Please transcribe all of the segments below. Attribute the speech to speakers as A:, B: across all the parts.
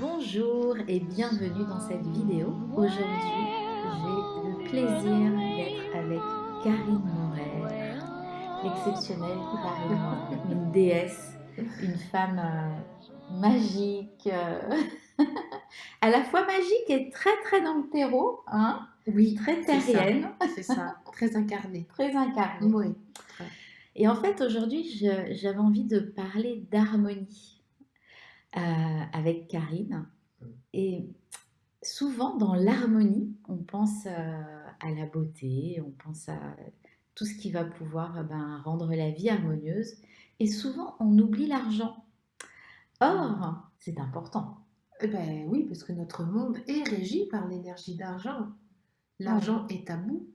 A: Bonjour et bienvenue dans cette vidéo. Aujourd'hui, j'ai le plaisir d'être avec Karine Morel, l'exceptionnelle Karine Morel, une déesse, une femme magique, à la fois magique et très très dans le terreau, hein,
B: Oui,
A: très
B: c'est ça,
A: terrienne,
B: c'est ça, très incarné.
A: très incarnée.
B: Oui.
A: Et en fait, aujourd'hui, j'avais envie de parler d'harmonie avec Karine. Et souvent, dans l'harmonie, on pense à la beauté, on pense à tout ce qui va pouvoir rendre la vie harmonieuse. Et souvent, on oublie l'argent. Or, c'est important.
B: Eh ben oui, parce que notre monde est régi par l'énergie d'argent.
A: Oui.
B: L'argent est tabou,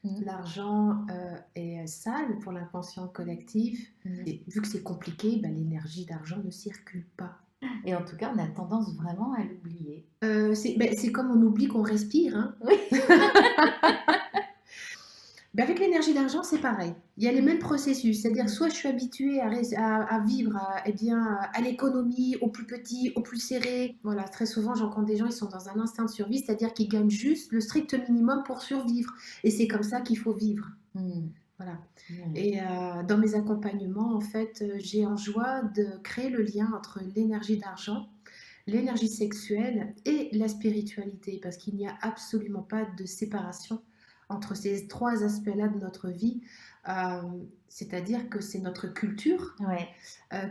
A: Mm.
B: l'argent est sale pour l'inconscient collectif.
A: Mm.
B: Et vu que c'est compliqué, ben, l'énergie d'argent ne circule pas.
A: Et en tout cas, on a tendance vraiment à l'oublier.
B: C'est comme on oublie qu'on respire, hein.
A: Oui.
B: Ben avec l'énergie d'argent, c'est pareil. Il y a les mêmes processus, c'est-à-dire soit je suis habituée à vivre eh bien, à l'économie, au plus petit, au plus serré. Voilà, très souvent, j'entends des gens, ils sont dans un instinct de survie, c'est-à-dire qu'ils gagnent juste le strict minimum pour survivre. Et c'est comme ça qu'il faut vivre.
A: Mm.
B: Voilà.
A: Mm.
B: Et dans mes accompagnements, en fait, j'ai en joie de créer le lien entre l'énergie d'argent, l'énergie sexuelle et la spiritualité, parce qu'il n'y a absolument pas de séparation entre ces trois aspects-là de notre vie. Euh, C'est-à-dire que c'est notre culture
A: Ouais.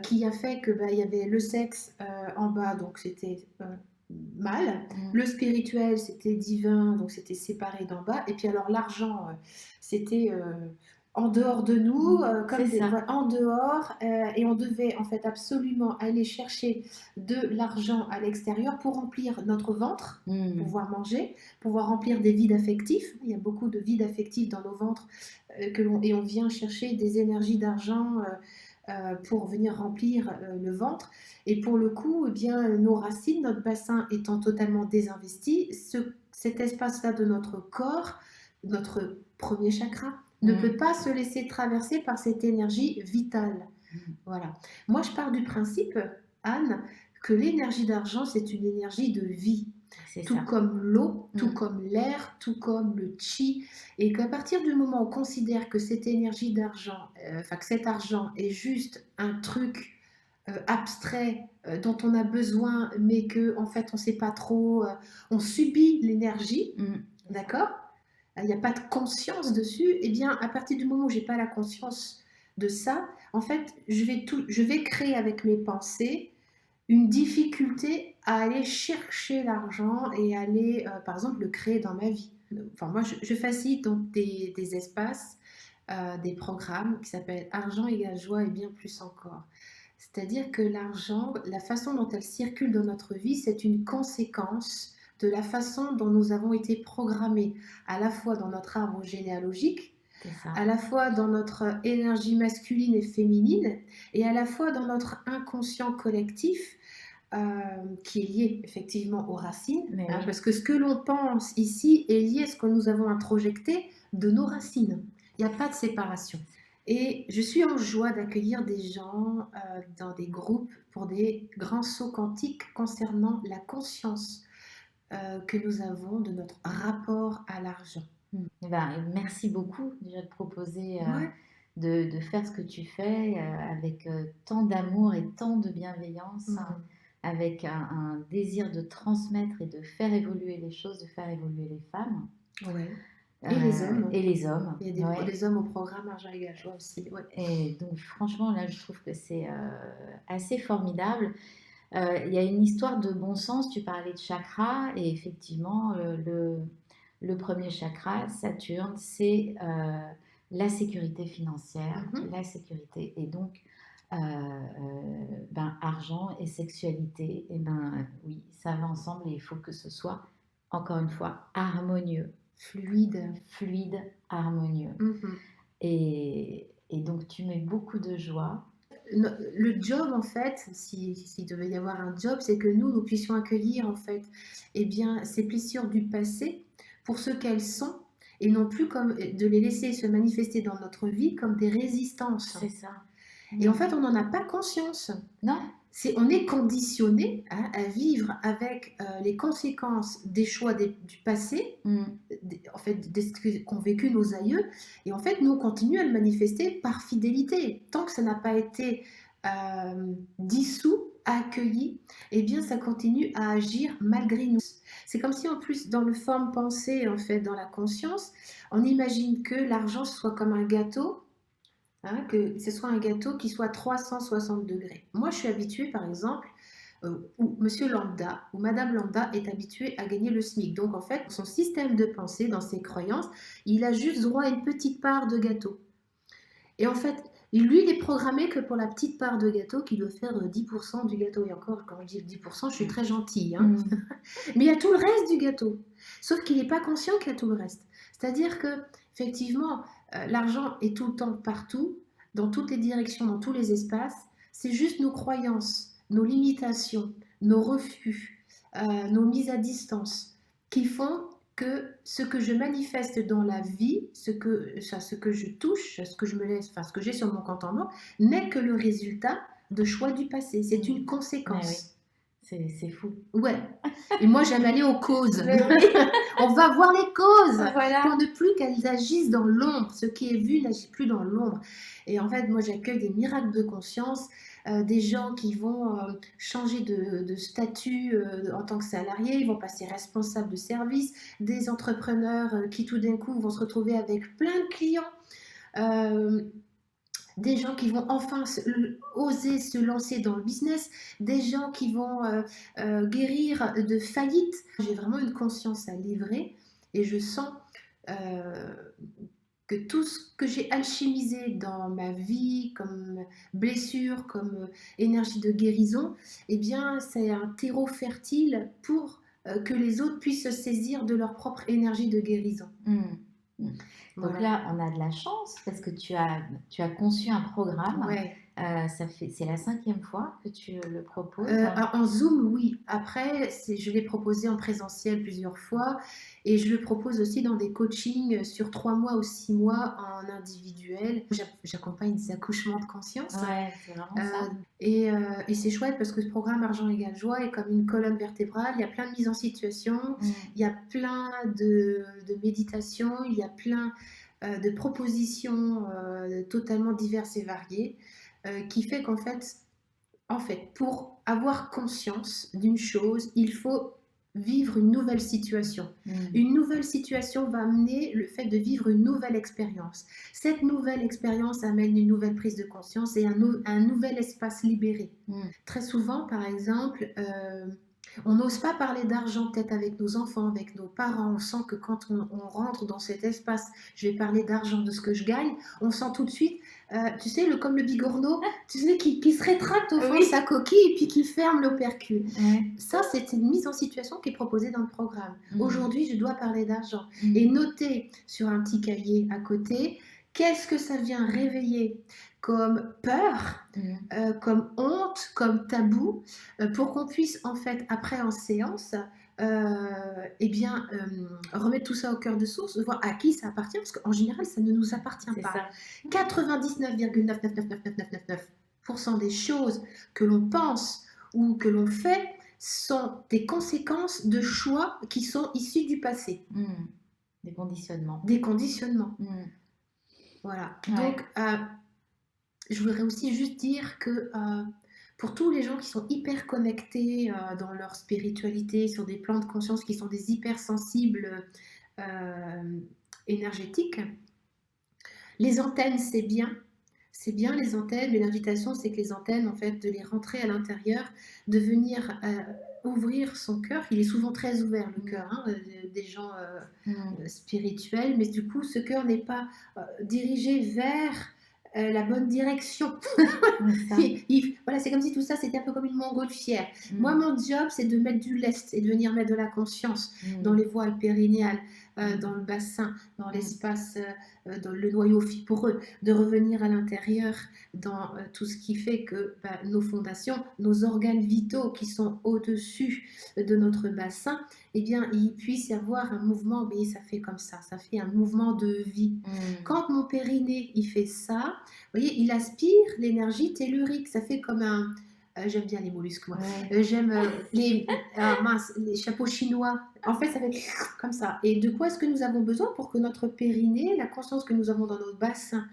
B: qui a fait que il y avait le sexe en bas, donc c'était mal.
A: Mm.
B: Le spirituel, c'était divin, donc c'était séparé d'en bas. Et puis alors l'argent, c'était en dehors de nous, comme
A: C'est ça.
B: en dehors, et on devait en fait absolument aller chercher de l'argent à l'extérieur pour remplir notre ventre,
A: Mm.
B: pouvoir manger, pouvoir remplir des vides affectifs. Il y a beaucoup de vides affectifs dans nos ventres et on vient chercher des énergies d'argent pour venir remplir le ventre. Et pour le coup, eh bien, nos racines, notre bassin étant totalement désinvesti, cet espace-là de notre corps, notre premier chakra, ne peut pas se laisser traverser par cette énergie vitale. Voilà. Moi, je pars du principe, Anne, que l'énergie d'argent, c'est une énergie de vie.
A: C'est
B: Tout
A: ça.
B: comme l'eau, tout
A: Mm.
B: comme l'air, tout comme le chi. Et qu'à partir du moment où on considère que cette énergie d'argent, que cet argent est juste un truc abstrait dont on a besoin, mais que en fait on ne sait pas trop, on subit l'énergie,
A: Mm.
B: d'accord? Il n'y a pas de conscience dessus. Eh bien, à partir du moment où j'ai pas la conscience de ça, en fait, je vais créer avec mes pensées une difficulté à aller chercher l'argent et aller, par exemple, le créer dans ma vie. Enfin, moi, je facilite donc des espaces, des programmes qui s'appellent Argent égale joie et bien plus encore. C'est-à-dire que l'argent, la façon dont elle circule dans notre vie, c'est une conséquence de la façon dont nous avons été programmés, à la fois dans notre arbre généalogique, à la fois dans notre énergie masculine et féminine, et à la fois dans notre inconscient collectif, qui est lié effectivement aux racines,
A: Oui.
B: parce que ce que l'on pense ici est lié à ce que nous avons introjecté de nos racines. Il n'y a pas de séparation. Et je suis en joie d'accueillir des gens dans des groupes pour des grands sauts quantiques concernant la conscience que nous avons de notre rapport à l'argent.
A: Merci beaucoup déjà de proposer
B: Ouais.
A: de faire ce que tu fais avec tant d'amour et tant de bienveillance, avec un désir de transmettre et de faire évoluer les choses, de faire évoluer les femmes.
B: Ouais. Et les hommes.
A: Et les hommes.
B: Il y a des hommes au programme Argent égale joie aussi. Ouais.
A: Et donc franchement, là, je trouve que c'est assez formidable. Il y a une histoire de bon sens, tu parlais de chakra, et effectivement, le premier chakra, Saturne, c'est la sécurité financière, la sécurité. Et donc, argent et sexualité, et oui, ça va ensemble et il faut que ce soit, encore une fois, harmonieux. Fluide, harmonieux. Et donc, tu mets beaucoup de joie.
B: Le job, en fait, s'il devait y avoir un job, c'est que nous puissions accueillir, en fait, eh bien, ces blessures du passé pour ce qu'elles sont, et non plus comme de les laisser se manifester dans notre vie comme des résistances.
A: C'est ça.
B: Et en fait, on n'en a pas conscience.
A: Non.
B: On est conditionné à vivre avec les conséquences des choix du passé, en fait, de ce qu'ont vécu nos aïeux. Et en fait, nous, on continue à le manifester par fidélité. Tant que ça n'a pas été dissous, accueilli, eh bien, ça continue à agir malgré nous. C'est comme si, en plus, dans le forme pensée, en fait, dans la conscience, on imagine que l'argent soit comme un gâteau. Que ce soit un gâteau qui soit 360 degrés. Moi, je suis habituée, par exemple, où monsieur lambda ou madame lambda est habitué à gagner le SMIC. Donc, en fait, son système de pensée, dans ses croyances, il a juste droit à une petite part de gâteau. Et en fait, lui, il est programmé que pour la petite part de gâteau qui doit faire 10% du gâteau. Et encore, quand je dis 10%, je suis très gentille. Mais il y a tout le reste du gâteau. Sauf qu'il n'est pas conscient qu'il y a tout le reste. C'est-à-dire que, effectivement, l'argent est tout le temps partout, dans toutes les directions, dans tous les espaces. C'est juste nos croyances, nos limitations, nos refus, nos mises à distance qui font que ce que je manifeste dans la vie, ce que je touche, ce que je me laisse, ce que j'ai sur mon compte en banque, n'est que le résultat de choix du passé. C'est une conséquence.
A: C'est fou.
B: Ouais. Et moi, j'aime aller aux causes. On va voir les causes pour ne plus qu'elles agissent dans l'ombre. Ce qui est vu n'agit plus dans l'ombre. Et en fait, moi, j'accueille des miracles de conscience, des gens qui vont changer de statut en tant que salariés, ils vont passer responsables de service, des entrepreneurs qui tout d'un coup vont se retrouver avec plein de clients. Des gens qui vont enfin oser se lancer dans le business, des gens qui vont guérir de faillite. J'ai vraiment une conscience à livrer et je sens que tout ce que j'ai alchimisé dans ma vie, comme blessure, comme énergie de guérison, eh bien, c'est un terreau fertile pour que les autres puissent se saisir de leur propre énergie de guérison.
A: Donc là, on a de la chance parce que tu as conçu un programme.
B: Ouais.
A: C'est la 5e fois que tu le proposes.
B: En Zoom, oui. Après, je l'ai proposé en présentiel plusieurs fois et je le propose aussi dans des coachings sur 3 mois ou 6 mois en individuel. J'accompagne des accouchements de conscience.
A: Ouais, c'est vraiment ça.
B: Et c'est chouette parce que ce programme Argent égale joie est comme une colonne vertébrale. Il y a plein de mises en situation, il y a plein de méditations, il y a plein de propositions totalement diverses et variées. Qui fait qu'en fait, pour avoir conscience d'une chose, il faut vivre une nouvelle situation. Une nouvelle situation va amener le fait de vivre une nouvelle expérience. Cette nouvelle expérience amène une nouvelle prise de conscience et un nouvel espace libéré. Très souvent, par exemple, on n'ose pas parler d'argent peut-être avec nos enfants, avec nos parents. On sent que quand on rentre dans cet espace, je vais parler d'argent, de ce que je gagne, on sent tout de suite, tu sais, comme le bigorneau, tu sais, qui se rétracte au fond de sa coquille et puis qui ferme l'opercule. Ça, c'est une mise en situation qui est proposée dans le programme. Aujourd'hui, je dois parler d'argent. Et noter sur un petit cahier à côté, qu'est-ce que ça vient réveiller comme peur, comme honte, comme tabou, pour qu'on puisse en fait, après en séance, remettre tout ça au cœur de source, voir à qui ça appartient, parce qu'en général, ça ne nous appartient pas. 99,9999999% des choses que l'on pense ou que l'on fait sont des conséquences de choix qui sont issus du passé.
A: Des conditionnements.
B: Des conditionnements. Voilà. Donc, je voudrais aussi juste dire que pour tous les gens qui sont hyper connectés dans leur spiritualité, sur des plans de conscience qui sont des hypersensibles énergétiques, les antennes, c'est bien. C'est bien les antennes, mais l'invitation, c'est que les antennes, en fait, de les rentrer à l'intérieur, de venir ouvrir son cœur. Il est souvent très ouvert, le cœur, des gens spirituels, mais du coup, ce cœur n'est pas dirigé vers la bonne direction. Voilà, c'est comme si tout ça, c'était un peu comme une montgolfière. Moi, mon job, c'est de mettre du lest et de venir mettre de la conscience dans les voies périnéales. dans le bassin, dans
A: Mmh.
B: l'espace, dans le noyau fibreux, de revenir à l'intérieur dans, tout ce qui fait que, bah, nos fondations, nos organes vitaux qui sont au-dessus de notre bassin, eh bien, il puisse y avoir un mouvement, mais ça fait comme ça fait un mouvement de vie.
A: Mmh.
B: Quand mon périnée, il fait ça, vous voyez, il aspire l'énergie tellurique, ça fait comme un j'aime bien les mollusques moi.
A: Ouais.
B: J'aime, les ah mince, les chapeaux chinois. En fait, ça fait comme ça. Et de quoi est-ce que nous avons besoin pour que notre périnée, la conscience que nous avons dans nos bassins,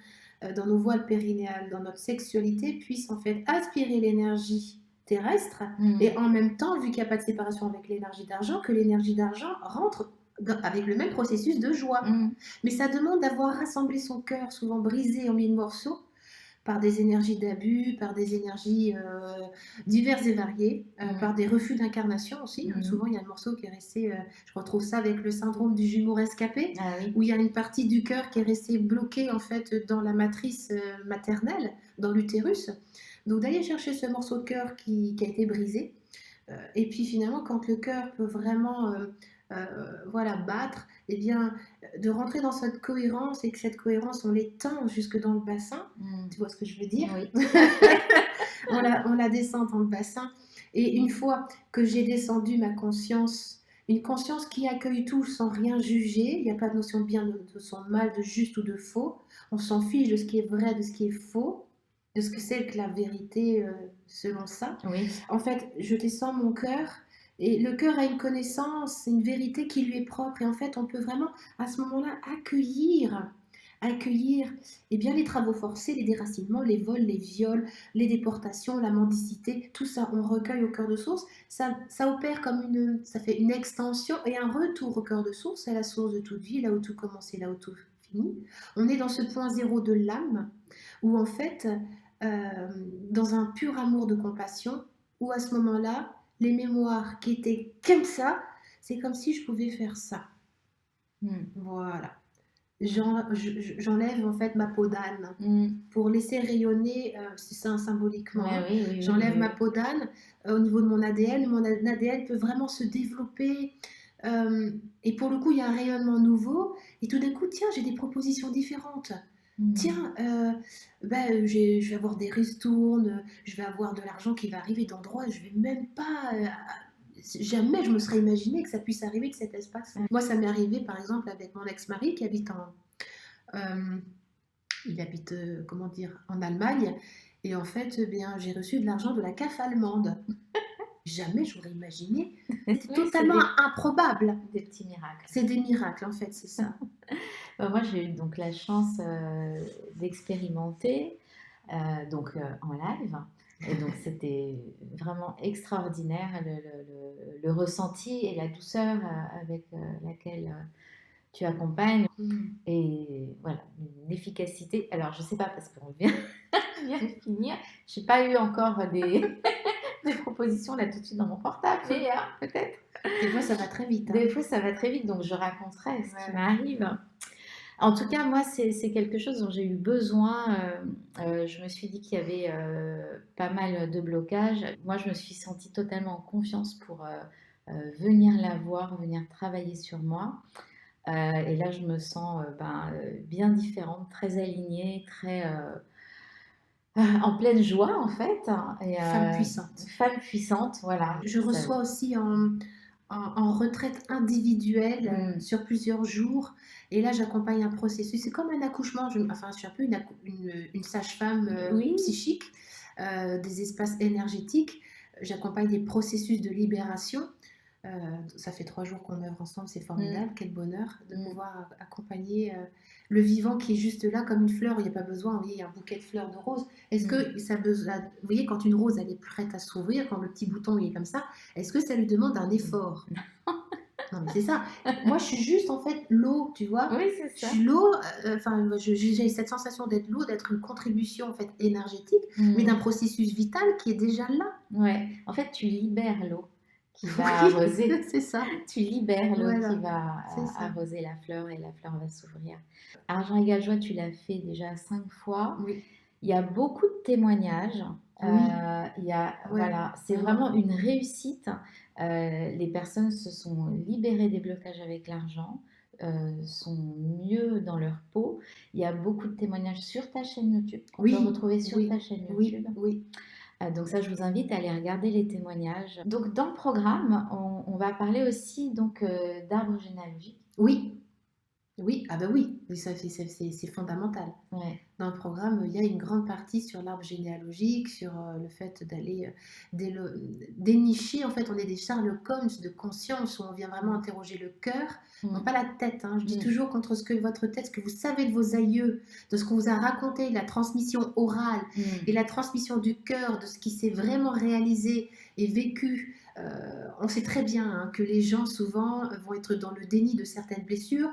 B: dans nos voiles périnéales, dans notre sexualité, puisse en fait aspirer l'énergie terrestre
A: Mmh.
B: et en même temps, vu qu'il n'y a pas de séparation avec l'énergie d'argent, que l'énergie d'argent rentre avec le même processus de joie.
A: Mmh.
B: Mais ça demande d'avoir rassemblé son cœur, souvent brisé en mille morceaux, par des énergies d'abus, par des énergies diverses et variées,
A: Mmh.
B: par des refus d'incarnation aussi. Hein.
A: Mmh.
B: Souvent, il y a un morceau qui est resté, je retrouve ça avec le syndrome du jumeau rescapé,
A: Ah oui.
B: où il y a une partie du cœur qui est restée bloquée en fait dans la matrice maternelle, dans l'utérus. Donc d'aller chercher ce morceau de cœur qui a été brisé. Et puis finalement, quand le cœur peut vraiment voilà, battre, eh bien, de rentrer dans cette cohérence et que cette cohérence, on l'étend jusque dans le bassin.
A: Mmh.
B: Tu vois ce que je veux dire?
A: Oui, tout à fait.
B: On la descend dans le bassin. Et une fois que j'ai descendu ma conscience, une conscience qui accueille tout sans rien juger, il n'y a pas de notion de bien, de notion de mal, de juste ou de faux. On s'en fiche de ce qui est vrai, de ce qui est faux, de ce que c'est que la vérité selon ça.
A: Oui.
B: En fait, je descends mon cœur et le cœur a une connaissance, une vérité qui lui est propre. Et en fait, on peut vraiment à ce moment-là accueillir eh bien, les travaux forcés, les déracinements, les vols, les viols, les déportations, la mendicité, tout ça, on recueille au cœur de source. Ça opère comme ça fait une extension et un retour au cœur de source, à la source de toute vie, là où tout commence et là où tout finit. On est dans ce point zéro de l'âme, où en fait, euh, dans un pur amour de compassion, où à ce moment-là, les mémoires qui étaient comme ça, c'est comme si je pouvais faire ça.
A: Mmh.
B: Voilà. J'enlève en fait ma peau d'âne
A: Mmh.
B: pour laisser rayonner, c'est ça symboliquement,
A: Ouais,
B: hein.
A: oui, oui, oui,
B: J'enlève
A: oui,
B: ma
A: oui.
B: peau d'âne au niveau de mon ADN. Mon ADN peut vraiment se développer. Et pour le coup, il y a un rayonnement nouveau. Et tout d'un coup, tiens, j'ai des propositions différentes.
A: Mmh.
B: Tiens, je vais avoir des ristournes, je vais avoir de l'argent qui va arriver d'endroits, je vais même pas. Jamais je me serais imaginé que ça puisse arriver, que cet espace.
A: Ouais.
B: Moi, ça m'est arrivé par exemple avec mon ex-mari qui habite euh, il habite, comment dire, en Allemagne. Et en fait, eh bien, j'ai reçu de l'argent de la CAF allemande. Jamais j'aurais imaginé. C'était
A: Oui, c'est
B: totalement improbable.
A: des petits miracles.
B: C'est des miracles, en fait, c'est ça.
A: Bah, moi, j'ai eu donc la chance d'expérimenter donc en live. Et donc, c'était vraiment extraordinaire le ressenti et la douceur avec laquelle tu accompagnes.
B: Mm.
A: Et voilà, une efficacité. Alors, je sais pas, parce qu'on vient, vient de finir. Je n'ai pas eu encore des propositions là tout de suite dans mon portable, mais peut-être.
B: Des fois, ça va très vite. Hein.
A: Des fois, ça va très vite, donc je raconterai ce qui
B: Ouais.
A: m'arrive. En tout cas, moi, c'est quelque chose dont j'ai eu besoin. Je me suis dit qu'il y avait pas mal de blocages. Moi, je me suis sentie totalement en confiance pour venir la voir, venir travailler sur moi. Et là, je me sens bien différente, très alignée, très en pleine joie, en fait. Et,
B: Femme puissante.
A: femme puissante, voilà.
B: Je
A: Ça-
B: reçois aussi en retraite individuelle
A: Mm.
B: sur plusieurs jours. Et là, j'accompagne un processus. C'est comme un accouchement. Enfin, je suis un peu une sage-femme
A: Oui.
B: psychique des espaces énergétiques. J'accompagne des processus de libération. Ça fait 3 jours qu'on œuvre ensemble, c'est formidable, quel bonheur de pouvoir accompagner le vivant qui est juste là comme une fleur. Il n'y a pas besoin, vous voyez, il y a un bouquet de fleurs de roses. Est-ce que ça besoin, vous voyez, quand une rose elle est prête à s'ouvrir, quand le petit bouton il est comme ça, est-ce que ça lui demande un effort? Non mais c'est ça. Moi je suis juste en fait l'eau, tu vois.
A: Oui, c'est
B: Je
A: ça.
B: suis l'eau, enfin j'ai cette sensation d'être l'eau, d'être une contribution en fait énergétique, mais d'un processus vital qui est déjà là.
A: Ouais. En fait, tu libères l'eau qui va
B: Oui,
A: arroser.
B: c'est ça.
A: Tu libères l'eau
B: Voilà,
A: qui va
B: c'est ça.
A: arroser la fleur et la fleur va s'ouvrir. Argent égale joie, tu l'as fait déjà 5 fois.
B: Oui.
A: Il y a beaucoup de témoignages.
B: Oui.
A: Il y a,
B: Ouais,
A: voilà, c'est
B: vraiment.
A: vraiment une réussite. Les personnes se sont libérées des blocages avec l'argent, sont mieux dans leur peau. Il y a beaucoup de témoignages sur ta chaîne YouTube, qu'on peut
B: Oui,
A: retrouver sur ta
B: oui,
A: chaîne
B: oui,
A: YouTube.
B: oui.
A: Donc ça, je vous invite à aller regarder les témoignages. Donc dans le programme, on va parler aussi donc d'arbres généalogiques.
B: Oui, oui, ah bah oui, oui, ça, c'est fondamental.
A: Ouais.
B: Dans le programme, il y a une grande partie sur l'arbre généalogique, sur le fait d'aller dénicher. En fait, on est des Sherlock Holmes de conscience, où on vient vraiment interroger le cœur, non pas la tête. Hein. Je dis toujours contre ce que votre tête, ce que vous savez de vos aïeux, de ce qu'on vous a raconté, la transmission orale et la transmission du cœur, de ce qui s'est vraiment réalisé et vécu. On sait très bien hein, que les gens souvent vont être dans le déni de certaines blessures.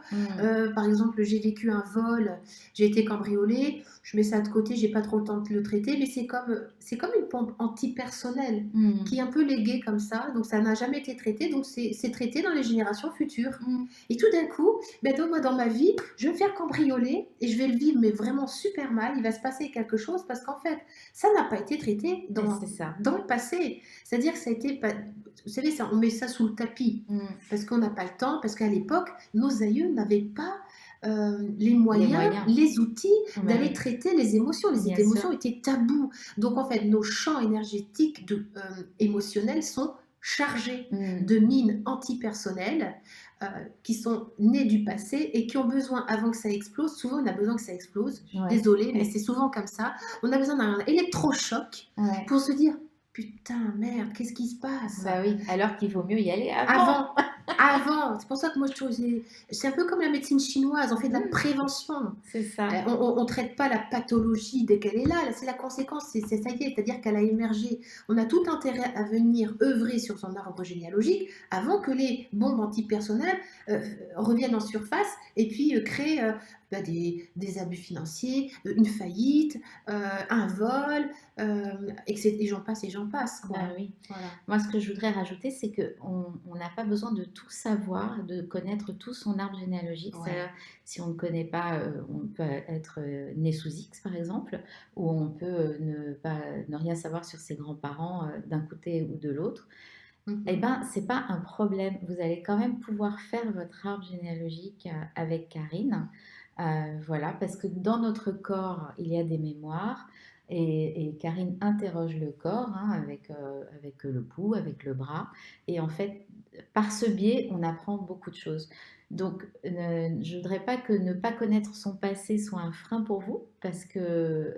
B: Par exemple, j'ai vécu un vol, j'ai été cambriolée, je mets ça de côté, j'ai pas trop le temps de le traiter, mais c'est comme une pompe antipersonnelle qui est un peu léguée comme ça, donc ça n'a jamais été traité, donc c'est traité dans les générations futures. Et tout d'un coup, ben, moi dans ma vie, je vais me faire cambrioler et je vais le vivre mais vraiment super mal, il va se passer quelque chose parce qu'en fait, ça n'a pas été traité dans le passé. C'est-à-dire que ça a été, vous savez, ça, on met ça sous le tapis parce qu'on n'a pas le temps, parce qu'à l'époque, nos aïeux n'avaient pas les moyens, les outils d'aller traiter les émotions. Les émotions étaient tabous. Donc en fait, nos champs énergétiques émotionnels sont chargés de mines antipersonnelles qui sont nées du passé et qui ont besoin, avant que ça explose, souvent on a besoin que ça explose, désolée, mais c'est souvent comme ça, on a besoin d'un électrochoc pour se dire putain, merde, qu'est-ce qui se passe?
A: Bah oui, alors qu'il vaut mieux y aller avant.
B: Avant. C'est pour ça que moi, je trouve c'est un peu comme la médecine chinoise, on fait de la prévention.
A: C'est ça.
B: On ne traite pas la pathologie dès qu'elle est là, c'est la conséquence, ça y est, c'est-à-dire qu'elle a émergé. On a tout intérêt à venir œuvrer sur son arbre généalogique avant que les bombes antipersonnelles reviennent en surface et puis créent des abus financiers, une faillite, un vol, etc. Et j'en passe. Quoi.
A: Ah oui. Voilà. Moi, ce que je voudrais rajouter, c'est qu'on n'a pas besoin de tout savoir, de connaître tout son arbre généalogique. Ouais. Si on ne connaît pas, on peut être né sous X, par exemple, ou on peut ne rien savoir sur ses grands-parents d'un côté ou de l'autre. Eh bien, ce n'est pas un problème. Vous allez quand même pouvoir faire votre arbre généalogique avec Karine. Voilà, parce que dans notre corps, il y a des mémoires. Et Karine interroge le corps hein, avec le pouls, avec le bras. Et en fait, par ce biais, on apprend beaucoup de choses. Donc, je ne voudrais pas que ne pas connaître son passé soit un frein pour vous, parce que...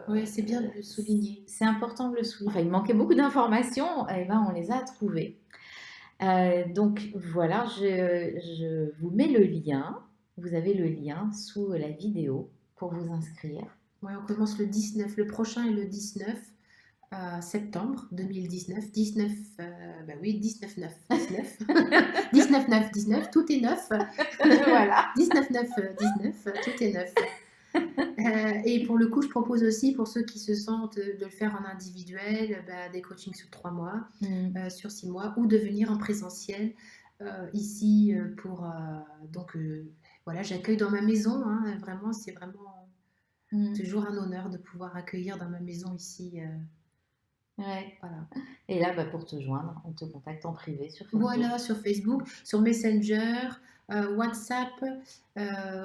B: oui, c'est bien de le souligner.
A: C'est important de le souligner. Enfin, il manquait beaucoup d'informations, et ben, on les a trouvées. Donc, voilà, je vous mets le lien. Vous avez le lien sous la vidéo pour vous inscrire.
B: Ouais, on commence le 19, le prochain est le 19 septembre 2019. 19, bah oui, 19, 9, 19. 19, 9, 19, tout est neuf. Voilà. 19, 9, 19, tout est neuf. Et pour le coup, je propose aussi, pour ceux qui se sentent de le faire en individuel, des coachings sur 3 mois, sur 6 mois, ou de venir en présentiel ici pour... donc, voilà, j'accueille dans ma maison, hein, vraiment, c'est vraiment... toujours un honneur de pouvoir accueillir dans ma maison ici.
A: Ouais. Voilà. Et là, pour te joindre, on te contacte en privé sur Facebook.
B: Voilà, sur Facebook, sur Messenger, WhatsApp,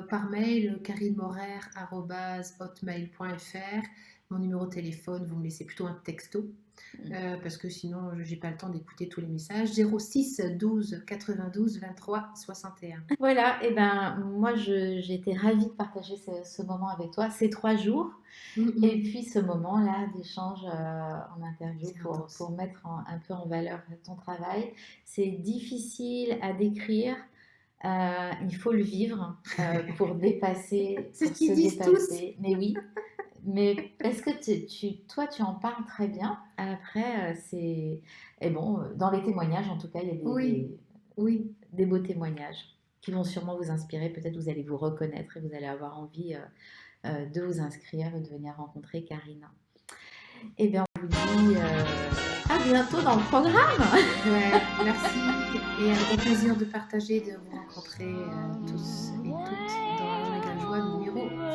B: par mail, karinemorer@hotmail.fr. Mon numéro de téléphone, vous me laissez plutôt un texto. Parce que sinon, je n'ai pas le temps d'écouter tous les messages. 06 12 92 23 61.
A: Voilà, et moi, j'ai été ravie de partager ce moment avec toi, ces 3 jours. Et puis ce moment-là d'échange en interview pour mettre un peu en valeur ton travail. C'est difficile à décrire. Il faut le vivre pour dépasser,
B: c'est ce qu'ils disent dépasser.
A: Tous. Mais oui. Mais parce que toi, tu en parles très bien. Après, c'est... Et bon, dans les témoignages, en tout cas, il y a des beaux témoignages qui vont sûrement vous inspirer. Peut-être vous allez vous reconnaître et vous allez avoir envie de vous inscrire et de venir rencontrer Karine. Eh bien, on vous dit à bientôt dans le programme.
B: Ouais, merci. Et un plaisir de partager, de vous rencontrer tous et toutes dans la joie numéro 5.